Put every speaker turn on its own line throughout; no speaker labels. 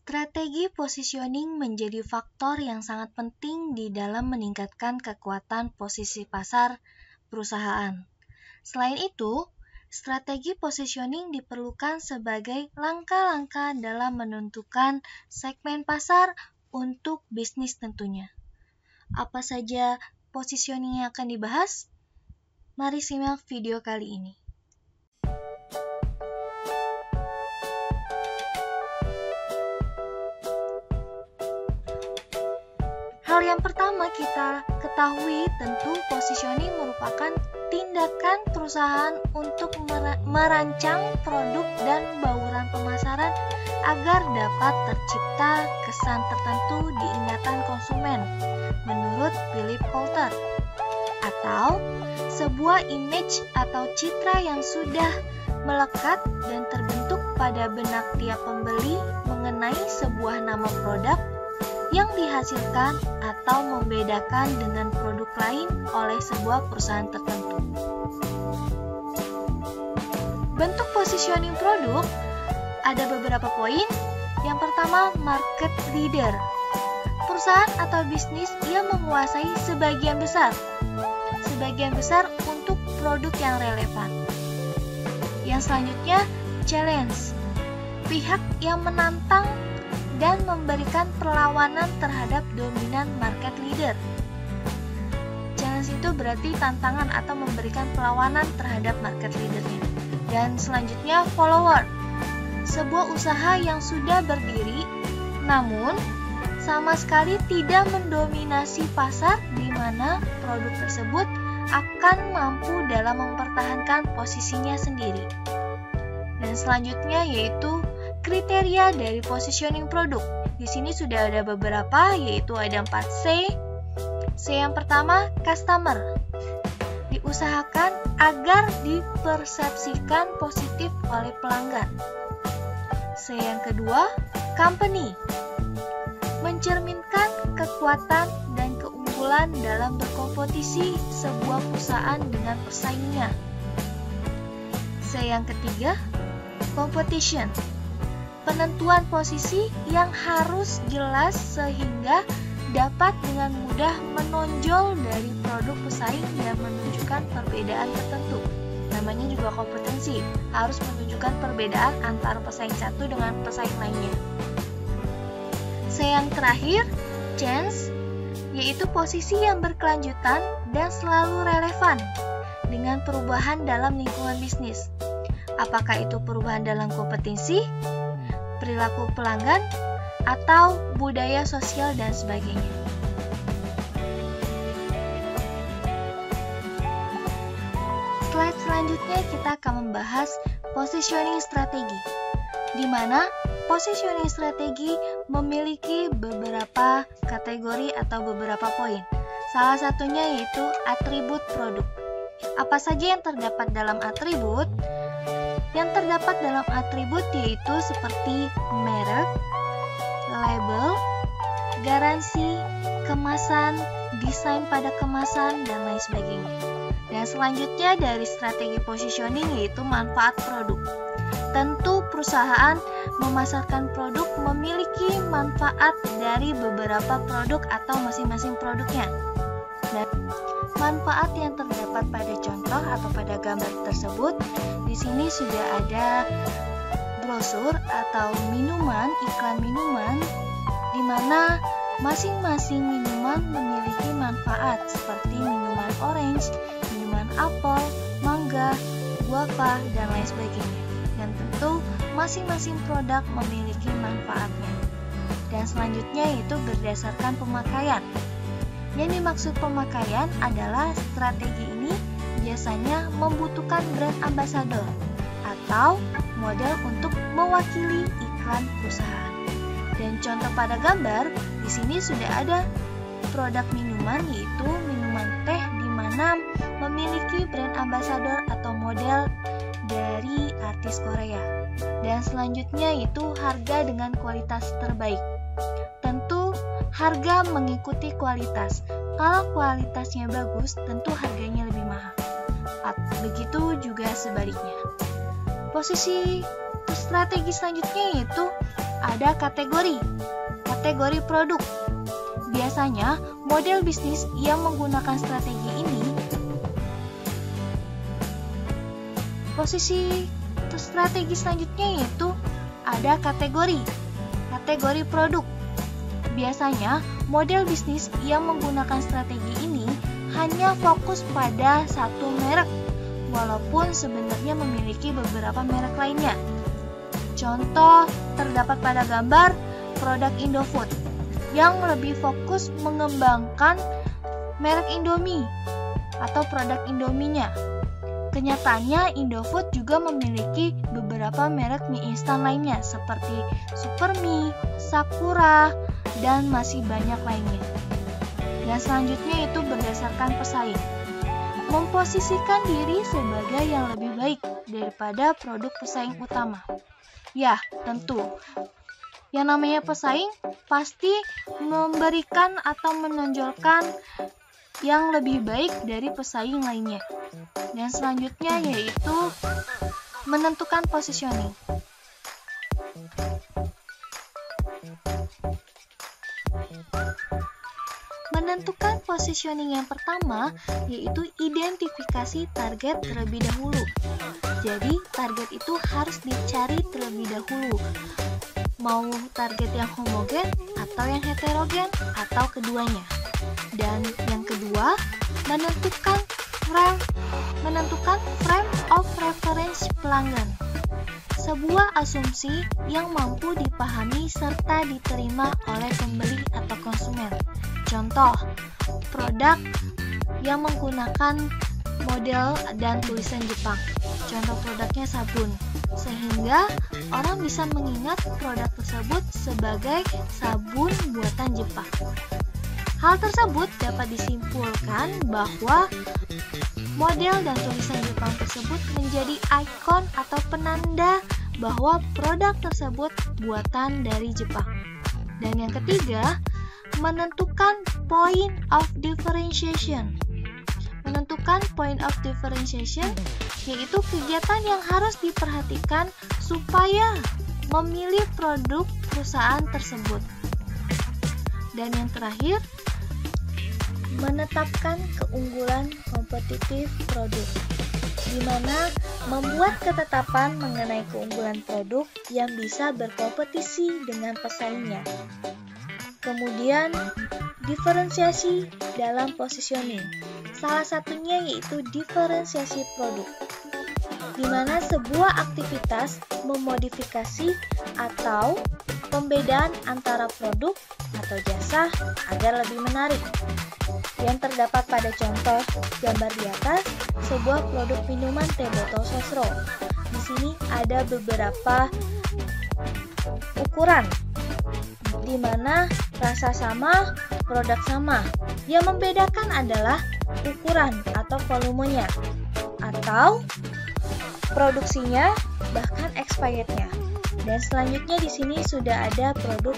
Strategi positioning menjadi faktor yang sangat penting di dalam meningkatkan kekuatan posisi pasar perusahaan. Selain itu, strategi positioning diperlukan sebagai langkah-langkah dalam menentukan segmen pasar untuk bisnis tentunya. Apa saja positioning yang akan dibahas? Mari simak video kali ini. Hal yang pertama kita ketahui tentu positioning merupakan tindakan perusahaan untuk merancang produk dan bauran pemasaran agar dapat tercipta kesan tertentu di ingatan konsumen, menurut Philip Kotler, atau sebuah image atau citra yang sudah melekat dan terbentuk pada benak tiap pembeli mengenai sebuah nama produk yang dihasilkan atau membedakan dengan produk lain oleh sebuah perusahaan tertentu. Bentuk positioning produk ada beberapa poin. Yang pertama, market leader. Perusahaan atau bisnis yang menguasai sebagian besar untuk produk yang relevan. Yang selanjutnya, challenge. Pihak yang menantang dan memberikan perlawanan terhadap dominan market leader. Challenge itu berarti tantangan atau memberikan perlawanan terhadap market leadernya. Dan selanjutnya, follower. Sebuah usaha yang sudah berdiri, namun sama sekali tidak mendominasi pasar di mana produk tersebut akan mampu dalam mempertahankan posisinya sendiri. Dan selanjutnya yaitu kriteria dari positioning produk. Di sini sudah ada beberapa, yaitu ada 4C. C yang pertama, customer. Diusahakan agar dipersepsikan positif oleh pelanggan. C yang kedua, company. Mencerminkan kekuatan dan keunggulan dalam berkompetisi sebuah perusahaan dengan pesaingnya. C yang ketiga, competition. Penentuan posisi yang harus jelas sehingga dapat dengan mudah menonjol dari produk pesaing dan menunjukkan perbedaan tertentu. Namanya juga kompetensi, harus menunjukkan perbedaan antara pesaing satu dengan pesaing lainnya. Yang terakhir, change, yaitu posisi yang berkelanjutan dan selalu relevan dengan perubahan dalam lingkungan bisnis. Apakah itu perubahan dalam kompetensi, perilaku pelanggan, atau budaya sosial dan sebagainya. Slide selanjutnya kita akan membahas positioning strategi, di mana positioning strategi memiliki beberapa kategori atau beberapa poin. Salah satunya yaitu atribut produk. Apa saja yang terdapat dalam atribut? Yang terdapat dalam atribut yaitu seperti merek, label, garansi, kemasan, desain pada kemasan, dan lain sebagainya. Dan selanjutnya dari strategi positioning yaitu manfaat produk. Tentu perusahaan memasarkan produk memiliki manfaat dari beberapa produk atau masing-masing produknya. Dan manfaat yang terdapat pada contoh atau pada gambar tersebut, di sini sudah ada brosur atau minuman, iklan minuman, di mana masing-masing minuman memiliki manfaat seperti minuman orange, minuman apel, mangga, guava, dan lain sebagainya. Dan tentu masing-masing produk memiliki manfaatnya. Dan selanjutnya yaitu berdasarkan pemakaian. Yang dimaksud pemakaian adalah strategi ini biasanya membutuhkan brand ambassador atau model untuk mewakili iklan perusahaan. Dan contoh pada gambar, di sini sudah ada produk minuman yaitu minuman teh di mana memiliki brand ambassador atau model dari artis Korea. Dan selanjutnya itu harga dengan kualitas terbaik. Tentu harga mengikuti kualitas. Kalau kualitasnya bagus, tentu harganya lebih mahal. Begitu juga sebaliknya. Posisi strategi selanjutnya yaitu ada kategori produk. Biasanya, model bisnis yang menggunakan strategi ini, posisi strategi selanjutnya yaitu ada kategori produk. Biasanya, model bisnis yang menggunakan strategi ini hanya fokus pada satu merek, walaupun sebenarnya memiliki beberapa merek lainnya. Contoh terdapat pada gambar produk Indofood yang lebih fokus mengembangkan merek Indomie atau produk Indominya. Kenyataannya Indofood juga memiliki beberapa merek mie instan lainnya seperti Supermie, Sakura, dan masih banyak lainnya. Dan selanjutnya itu berdasarkan pesaing. Memposisikan diri sebagai yang lebih baik daripada produk pesaing utama. Ya, tentu. Yang namanya pesaing pasti memberikan atau menonjolkan yang lebih baik dari pesaing lainnya. Dan selanjutnya yaitu menentukan positioning. Menentukan positioning yang pertama yaitu identifikasi target terlebih dahulu. Jadi target itu harus dicari terlebih dahulu. Mau target yang homogen atau yang heterogen atau keduanya. Dan yang kedua, menentukan frame of reference pelanggan. Sebuah asumsi yang mampu dipahami serta diterima oleh pembeli atau konsumen. Contoh, produk yang menggunakan model dan tulisan Jepang. Contoh produknya sabun. Sehingga orang bisa mengingat produk tersebut sebagai sabun buatan Jepang. Hal tersebut dapat disimpulkan bahwa model dan tulisan Jepang tersebut menjadi ikon atau penanda bahwa produk tersebut buatan dari Jepang. Dan yang ketiga, menentukan point of differentiation. Menentukan point of differentiation yaitu kegiatan yang harus diperhatikan supaya memilih produk perusahaan tersebut. Dan yang terakhir, menetapkan keunggulan kompetitif produk, di mana membuat ketetapan mengenai keunggulan produk yang bisa berkompetisi dengan pesaingnya. Kemudian, diferensiasi dalam positioning. Salah satunya yaitu diferensiasi produk, di mana sebuah aktivitas memodifikasi atau pembedaan antara produk atau jasa agar lebih menarik. Yang terdapat pada contoh gambar di atas, sebuah produk minuman teh botol sosro. Di sini ada beberapa ukuran, di mana rasa sama, produk sama. Yang membedakan adalah ukuran atau volumenya, atau produksinya, bahkan expirednya. Dan selanjutnya di sini sudah ada produk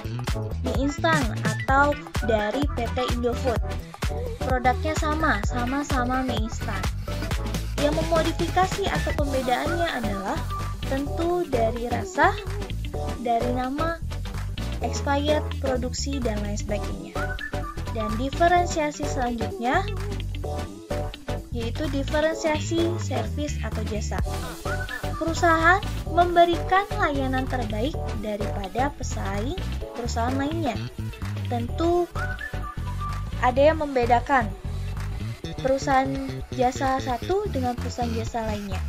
mie instan atau dari PT Indofood. Produknya sama-sama mie instan. Yang memodifikasi atau pembedaannya adalah tentu dari rasa, dari nama, expired, produksi, dan lain sebagainya. Dan diferensiasi selanjutnya yaitu diferensiasi servis atau jasa. Perusahaan memberikan layanan terbaik daripada pesaing perusahaan lainnya. Tentu ada yang membedakan perusahaan jasa satu dengan perusahaan jasa lainnya.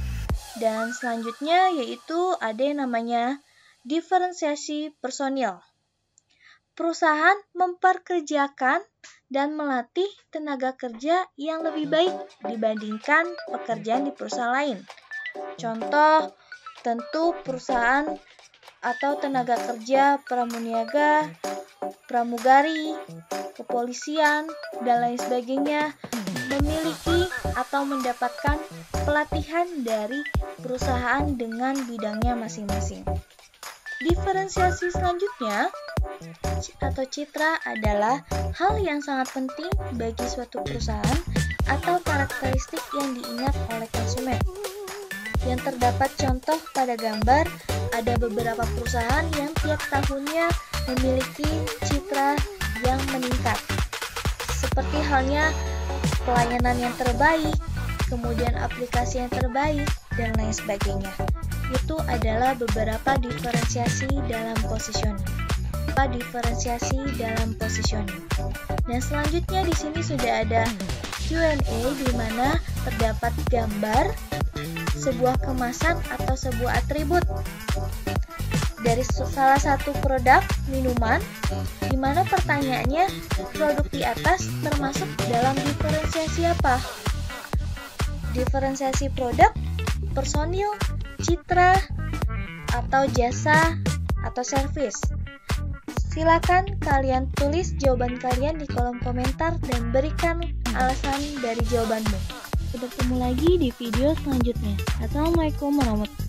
Dan selanjutnya yaitu ada yang namanya diferensiasi personil. Perusahaan memperkerjakan dan melatih tenaga kerja yang lebih baik dibandingkan pekerjaan di perusahaan lain. Contoh, tentu perusahaan atau tenaga kerja pramuniaga, pramugari, kepolisian, dan lain sebagainya memiliki atau mendapatkan pelatihan dari perusahaan dengan bidangnya masing-masing. Diferensiasi selanjutnya atau citra adalah hal yang sangat penting bagi suatu perusahaan atau karakteristik yang diingat oleh konsumen. Yang terdapat contoh pada gambar ada beberapa perusahaan yang tiap tahunnya memiliki citra yang meningkat. Seperti halnya pelayanan yang terbaik, kemudian aplikasi yang terbaik, dan lain sebagainya. Itu adalah beberapa diferensiasi dalam positioning. Dan selanjutnya di sini sudah ada Q&A di mana terdapat gambar sebuah kemasan atau sebuah atribut dari salah satu produk minuman, di mana pertanyaannya produk di atas termasuk dalam diferensiasi apa? Diferensiasi produk, personil, citra, atau jasa, atau servis. Silakan kalian tulis jawaban kalian di kolom komentar dan berikan alasan dari jawabanmu. Bertemu lagi di video selanjutnya. Assalamualaikum warahmatullahi wabarakatuh.